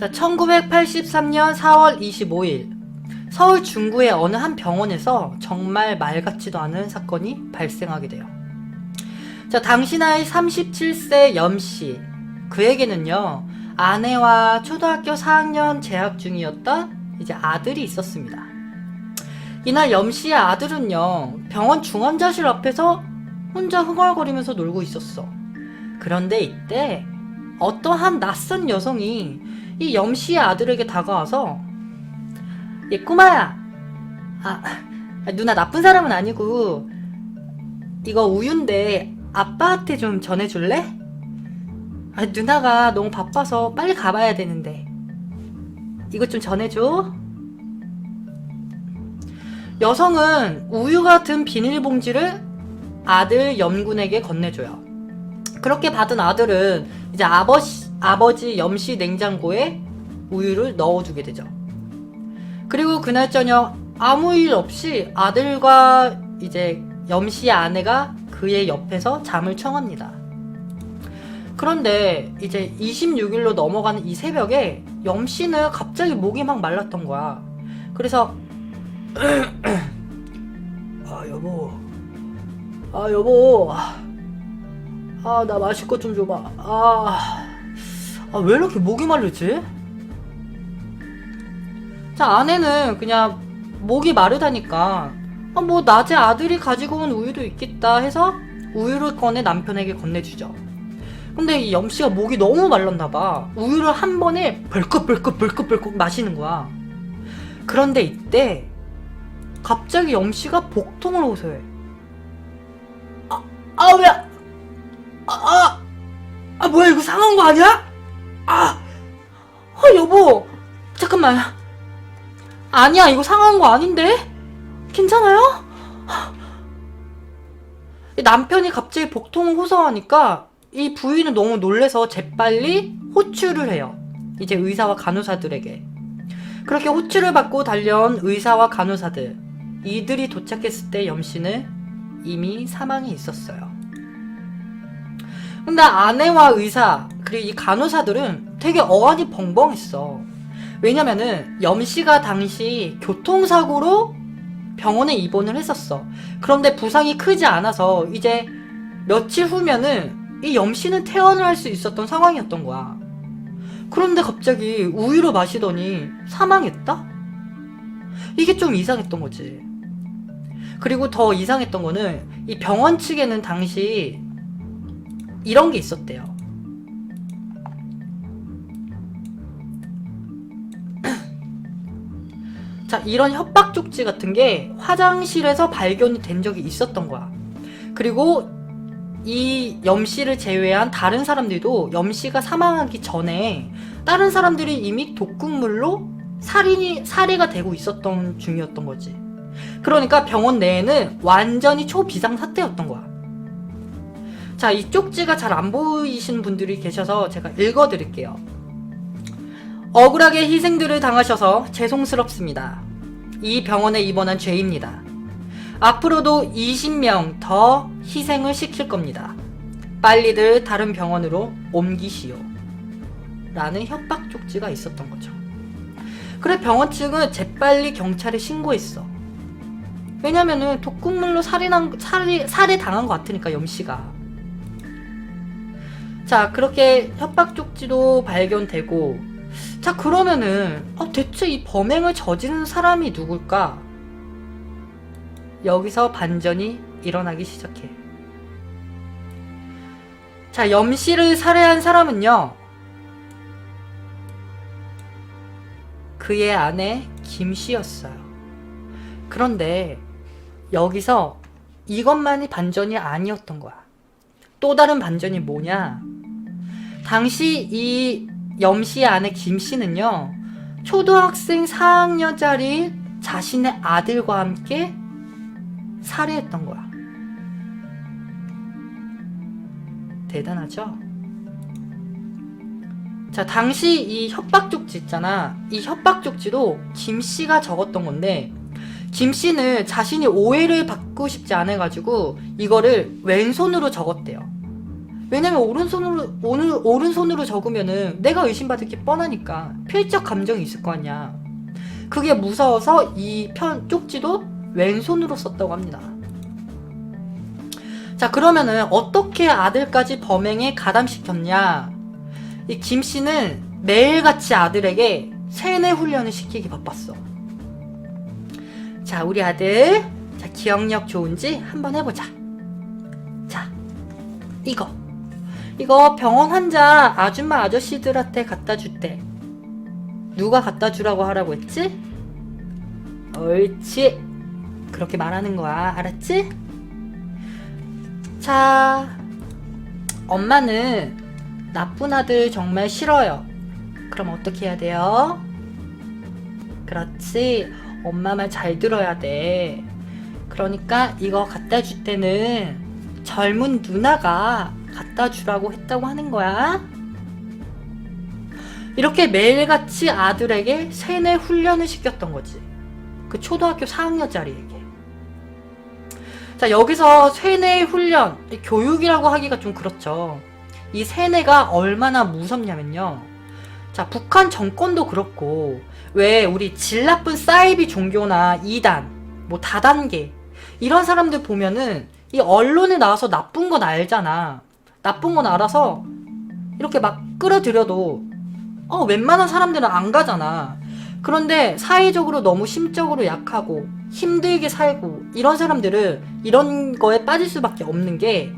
자, 1983년 4월 25일 서울 중구의 어느 한 병원에서 정말 말 같지도 않은 사건이 발생하게 돼요. 자, 당시 나이 37세 염씨, 그에게는요 아내와 초등학교 4학년 재학 중이었던 이제 아들이 있었습니다. 이날 염씨의 아들은요 병원 중환자실 앞에서 혼자 흥얼거리면서 놀고 있었어. 그런데 이때 어떠한 낯선 여성이 이 염씨의 아들에게 다가와서, 얘 꼬마야, 누나 나쁜 사람은 아니고 이거 우유인데 아빠한테 좀 전해줄래? 누나가 너무 바빠서 빨리 가봐야 되는데 이것 좀 전해줘. 여성은 우유 같은 비닐봉지를 아들 염군에게 건네줘요. 그렇게 받은 아들은 이제 아버지 염씨 냉장고에 우유를 넣어두게 되죠. 그리고 그날 저녁 아무 일 없이 아들과 이제 염씨의 아내가 그의 옆에서 잠을 청합니다. 그런데 이제 26일로 넘어가는 이 새벽에 염씨는 갑자기 목이 막 말랐던 거야. 그래서 여보 나 마실 것 좀 줘봐. 왜 이렇게 목이 마르지? 자, 아내는 그냥 목이 마르다니까 뭐 낮에 아들이 가지고 온 우유도 있겠다 해서 우유를 꺼내 남편에게 건네주죠. 근데 이 염씨가 목이 너무 말랐나봐. 우유를 한 번에 벌컥 마시는 거야. 그런데 이때 갑자기 염씨가 복통을 호소해. 뭐야, 이거 상한 거 아니야? 여보, 잠깐만. 아니야, 이거 상한 거 아닌데? 괜찮아요? 남편이 갑자기 복통을 호소하니까 이 부인은 너무 놀래서 재빨리 호출을 해요. 이제 의사와 간호사들에게. 그렇게 호출을 받고 달려온 의사와 간호사들, 이들이 도착했을 때 염씨는 이미 사망해 있었어요. 근데 아내와 의사 그리고 이 간호사들은 되게 어안이 벙벙했어. 왜냐면은 염씨가 당시 교통사고로 병원에 입원을 했었어. 그런데 부상이 크지 않아서 이제 며칠 후면은 이 염씨는 퇴원을 할 수 있었던 상황이었던 거야. 그런데 갑자기 우유를 마시더니 사망했다? 이게 좀 이상했던 거지. 그리고 더 이상했던 거는 이 병원 측에는 당시 이런 게 있었대요. 자, 이런 협박 쪽지 같은 게 화장실에서 발견이 된 적이 있었던 거야. 그리고 이 염씨를 제외한 다른 사람들도 염씨가 사망하기 전에 다른 사람들이 이미 독극물로 살해가 되고 있었던 중이었던 거지. 그러니까 병원 내에는 완전히 초비상 사태였던 거야. 자, 이 쪽지가 잘 안 보이신 분들이 계셔서 제가 읽어드릴게요. 억울하게 희생들을 당하셔서 죄송스럽습니다. 이 병원에 입원한 죄입니다. 앞으로도 20명 더 희생을 시킬 겁니다. 빨리들 다른 병원으로 옮기시오. 라는 협박 쪽지가 있었던 거죠. 그래, 병원 측은 재빨리 경찰에 신고했어. 왜냐면은 독극물로 살해 당한 것 같으니까, 염씨가. 자, 그렇게 협박 쪽지도 발견되고, 자, 그러면은 대체 이 범행을 저지른 사람이 누굴까? 여기서 반전이 일어나기 시작해. 자, 염씨를 살해한 사람은요, 그의 아내 김씨였어요. 그런데 여기서 이것만이 반전이 아니었던 거야. 또 다른 반전이 뭐냐? 당시 이 염씨의 아내 김씨는요, 초등학생 4학년짜리 자신의 아들과 함께 살해했던 거야. 대단하죠? 자, 당시 이 협박 쪽지 있잖아. 이 협박 쪽지도 김씨가 적었던 건데, 김씨는 자신이 오해를 받고 싶지 않아가지고 이거를 왼손으로 적었대요. 왜냐면 오른손으로 적으면은 내가 의심받을 게 뻔하니까 필적 감정이 있을 거 아니야. 그게 무서워서 이 쪽지도 왼손으로 썼다고 합니다. 자, 그러면은 어떻게 아들까지 범행에 가담시켰냐? 이 김 씨는 매일같이 아들에게 세뇌 훈련을 시키기 바빴어. 자, 우리 아들, 자, 기억력 좋은지 한번 해보자. 자, 이거 병원 환자 아줌마 아저씨들한테 갖다 줄때 누가 갖다 주라고 하라고 했지? 옳지. 그렇게 말하는 거야. 알았지? 자, 엄마는 나쁜 아들 정말 싫어요. 그럼 어떻게 해야 돼요? 그렇지. 엄마 말 잘 들어야 돼. 그러니까 이거 갖다 줄 때는 젊은 누나가 갖다 주라고 했다고 하는 거야. 이렇게 매일같이 아들에게 세뇌 훈련을 시켰던 거지. 그 초등학교 4학년짜리에게. 자, 여기서 세뇌 훈련, 교육이라고 하기가 좀 그렇죠. 이 세뇌가 얼마나 무섭냐면요. 자, 북한 정권도 그렇고, 왜 우리 질 나쁜 사이비 종교나 이단, 뭐 다단계, 이런 사람들 보면은 이 언론에 나와서 나쁜 건 알잖아. 나쁜 건 알아서 이렇게 막 끌어들여도 웬만한 사람들은 안 가잖아. 그런데 사회적으로 너무 심적으로 약하고 힘들게 살고 이런 사람들은 이런 거에 빠질 수밖에 없는 게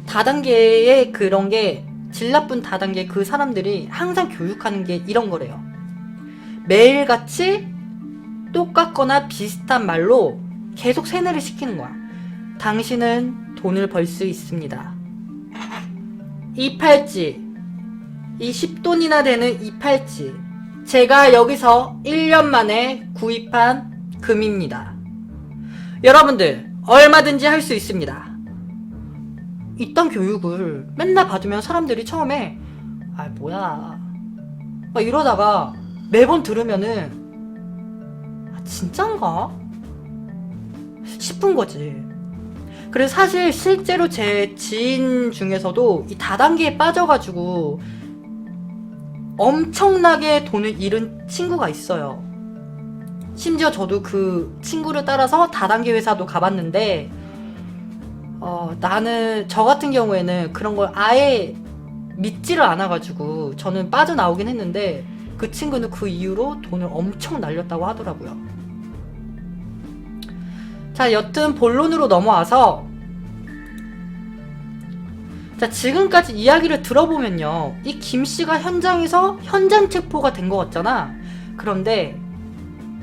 다단계의 그런 게 질 나쁜 다단계 그 사람들이 항상 교육하는 게 이런 거래요. 매일같이 똑같거나 비슷한 말로 계속 세뇌를 시키는 거야. 당신은 돈을 벌 수 있습니다. 이 팔찌, 이 10돈이나 되는 이 팔찌, 제가 여기서 1년 만에 구입한 금입니다. 여러분들 얼마든지 할 수 있습니다. 이딴 교육을 맨날 받으면 사람들이 처음에 뭐야 막 이러다가 매번 들으면은 진짠가? 싶은 거지. 그래서 사실 실제로 제 지인 중에서도 이 다단계에 빠져가지고 엄청나게 돈을 잃은 친구가 있어요. 심지어 저도 그 친구를 따라서 다단계 회사도 가봤는데 나는 저 같은 경우에는 그런 걸 아예 믿지를 않아가지고 저는 빠져나오긴 했는데 그 친구는 그 이후로 돈을 엄청 날렸다고 하더라고요. 자, 여튼 본론으로 넘어와서 자, 지금까지 이야기를 들어보면요, 이 김씨가 현장에서 현장 체포가 된 것 같잖아. 그런데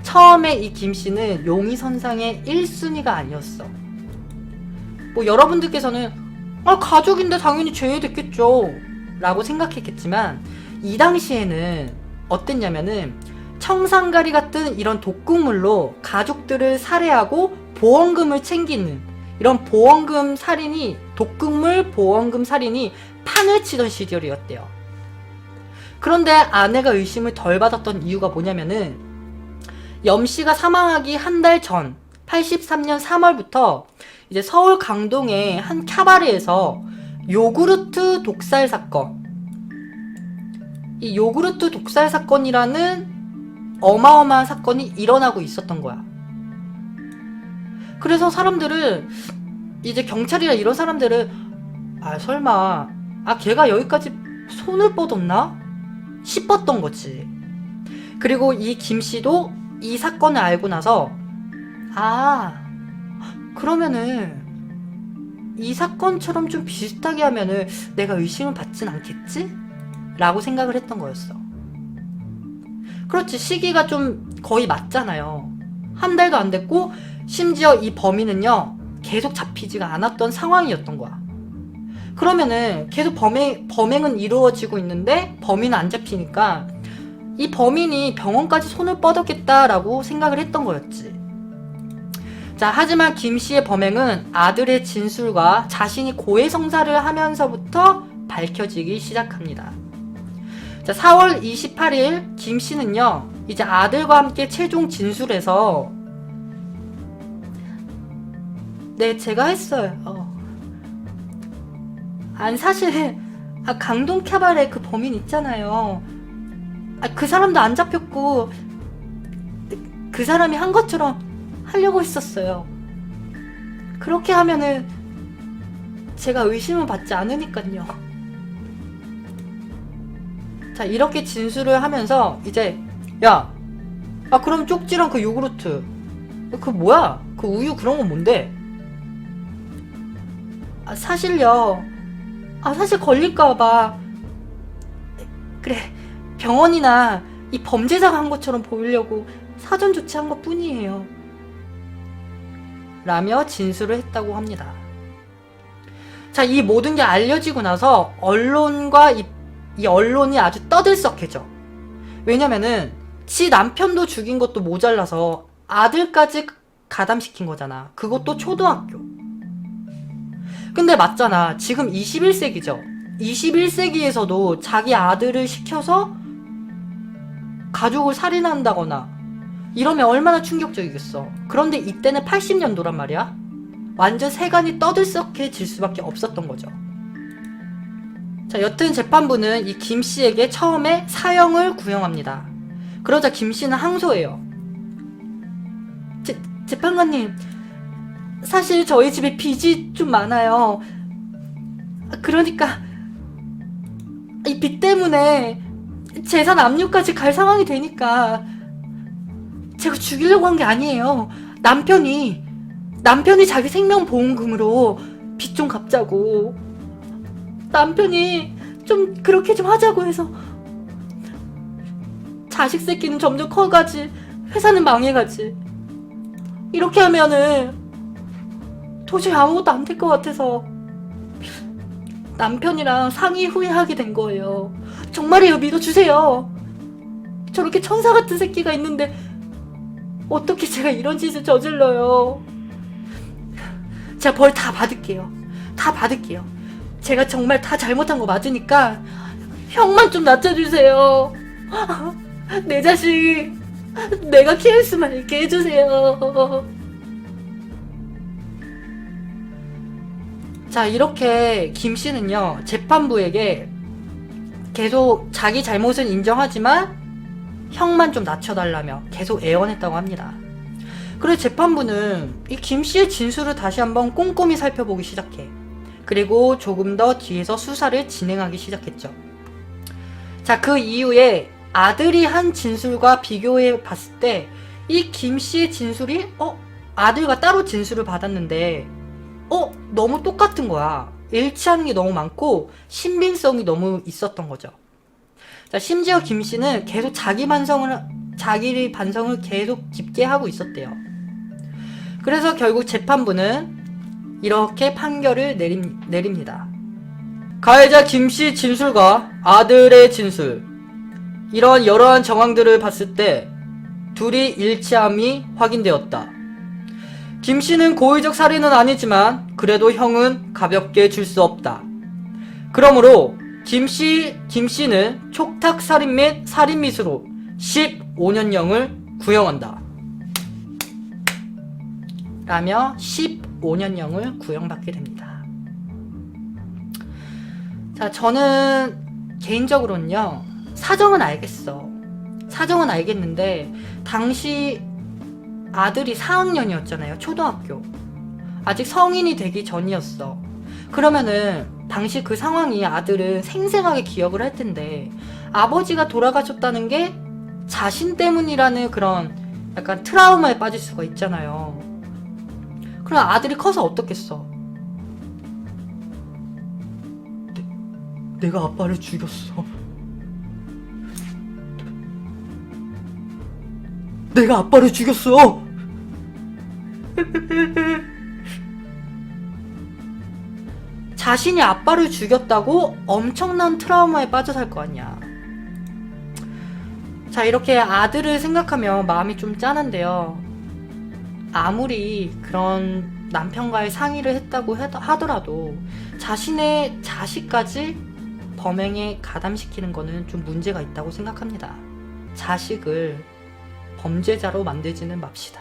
처음에 이 김씨는 용의선상의 1순위가 아니었어. 뭐 여러분들께서는 가족인데 당연히 제외됐겠죠 라고 생각했겠지만 이 당시에는 어땠냐면은 청산가리 같은 이런 독극물로 가족들을 살해하고 보험금을 챙기는 이런 보험금 살인이, 독극물 보험금 살인이 판을 치던 시절이었대요. 그런데 아내가 의심을 덜 받았던 이유가 뭐냐면은 염씨가 사망하기 한 달 전 83년 3월부터 이제 서울 강동의 한 캬바레에서 요구르트 독살 사건, 이 요구르트 독살 사건이라는 어마어마한 사건이 일어나고 있었던 거야. 그래서 사람들은 이제 경찰이나 이런 사람들은 설마 걔가 여기까지 손을 뻗었나 싶었던 거지. 그리고 이 김씨도 이 사건을 알고 나서 그러면은 이 사건처럼 좀 비슷하게 하면은 내가 의심을 받진 않겠지? 라고 생각을 했던 거였어. 그렇지, 시기가 좀 거의 맞잖아요. 한 달도 안 됐고 심지어 이 범인은요 계속 잡히지가 않았던 상황이었던 거야. 그러면은 계속 범행은 이루어지고 있는데 범인은 안 잡히니까 이 범인이 병원까지 손을 뻗었겠다라고 생각을 했던 거였지. 자, 하지만 김씨의 범행은 아들의 진술과 자신이 고해성사를 하면서부터 밝혀지기 시작합니다. 자, 4월 28일 김씨는요 이제 아들과 함께 최종 진술에서 네, 제가 했어요. 아니 사실 강동 캐바레 그 범인 있잖아요. 그 사람도 안 잡혔고 그 사람이 한 것처럼 하려고 했었어요. 그렇게 하면은 제가 의심을 받지 않으니까요. 자, 이렇게 진술을 하면서 이제 야, 그럼 쪽지랑 그 요구르트 그 뭐야? 그 우유 그런 건 뭔데? 사실요. 사실 걸릴까봐. 그래, 병원이나 이 범죄자가 한 것처럼 보이려고 사전 조치한 것 뿐이에요. 라며 진술을 했다고 합니다. 자, 이 모든 게 알려지고 나서 언론과 이 언론이 아주 떠들썩해져. 왜냐면은 지 남편도 죽인 것도 모자라서 아들까지 가담시킨 거잖아. 그것도 초등학교. 근데 맞잖아. 지금 21세기죠. 21세기에서도 자기 아들을 시켜서 가족을 살인한다거나 이러면 얼마나 충격적이겠어. 그런데 이때는 80년도란 말이야. 완전 세간이 떠들썩해질 수밖에 없었던 거죠. 자, 여튼 재판부는 이 김씨에게 처음에 사형을 구형합니다. 그러자 김씨는 항소해요. 재판관님, 사실 저희 집에 빚이 좀 많아요. 그러니까 이 빚 때문에 재산 압류까지 갈 상황이 되니까 제가 죽이려고 한 게 아니에요. 남편이 자기 생명보험금으로 빚 좀 갚자고. 남편이 좀 그렇게 좀 하자고 해서. 자식 새끼는 점점 커가지, 회사는 망해가지. 이렇게 하면은 도저히 아무것도 안 될 것 같아서 남편이랑 상의 후에 하게 된 거예요. 정말이에요. 믿어주세요. 저렇게 천사 같은 새끼가 있는데 어떻게 제가 이런 짓을 저질러요. 제가 벌 다 받을게요. 다 받을게요. 제가 정말 다 잘못한 거 맞으니까 형만 좀 낮춰주세요. 내 자식 내가 키울 수만 있게 해주세요. 자, 이렇게 김씨는요 재판부에게 계속 자기 잘못은 인정하지만 형만 좀 낮춰달라며 계속 애원했다고 합니다. 그래서 재판부는 이 김씨의 진술을 다시 한번 꼼꼼히 살펴보기 시작해. 그리고 조금 더 뒤에서 수사를 진행하기 시작했죠. 자, 그 이후에 아들이 한 진술과 비교해 봤을 때 이 김씨의 진술이 아들과 따로 진술을 받았는데 너무 똑같은 거야. 일치하는 게 너무 많고 신빙성이 너무 있었던 거죠. 자, 심지어 김씨는 계속 자기 반성을 계속 깊게 하고 있었대요. 그래서 결국 재판부는 이렇게 판결을 내립니다. 가해자 김씨 진술과 아들의 진술, 이런 여러한 정황들을 봤을 때 둘이 일치함이 확인되었다. 김씨는 고의적 살인은 아니지만 그래도 형은 가볍게 줄 수 없다. 그러므로 김씨는 촉탁살인 및 살인미수로 15년형을 구형한다. 라며 15년형을 구형받게 됩니다. 자, 저는 개인적으로는요, 사정은 알겠어. 사정은 알겠는데 당시 아들이 4학년이었잖아요. 초등학교. 아직 성인이 되기 전이었어. 그러면은 당시 그 상황이 아들은 생생하게 기억을 할 텐데 아버지가 돌아가셨다는 게 자신 때문이라는 그런 약간 트라우마에 빠질 수가 있잖아요. 그럼 아들이 커서 어떻겠어? 내가 아빠를 죽였어. 내가 아빠를 죽였어. 자신이 아빠를 죽였다고 엄청난 트라우마에 빠져 살 거 아니야. 자, 이렇게 아들을 생각하면 마음이 좀 짠한데요. 아무리 그런 남편과의 상의를 했다고 하더라도 자신의 자식까지 범행에 가담시키는 거는 좀 문제가 있다고 생각합니다. 자식을 범죄자로 만들지는 맙시다.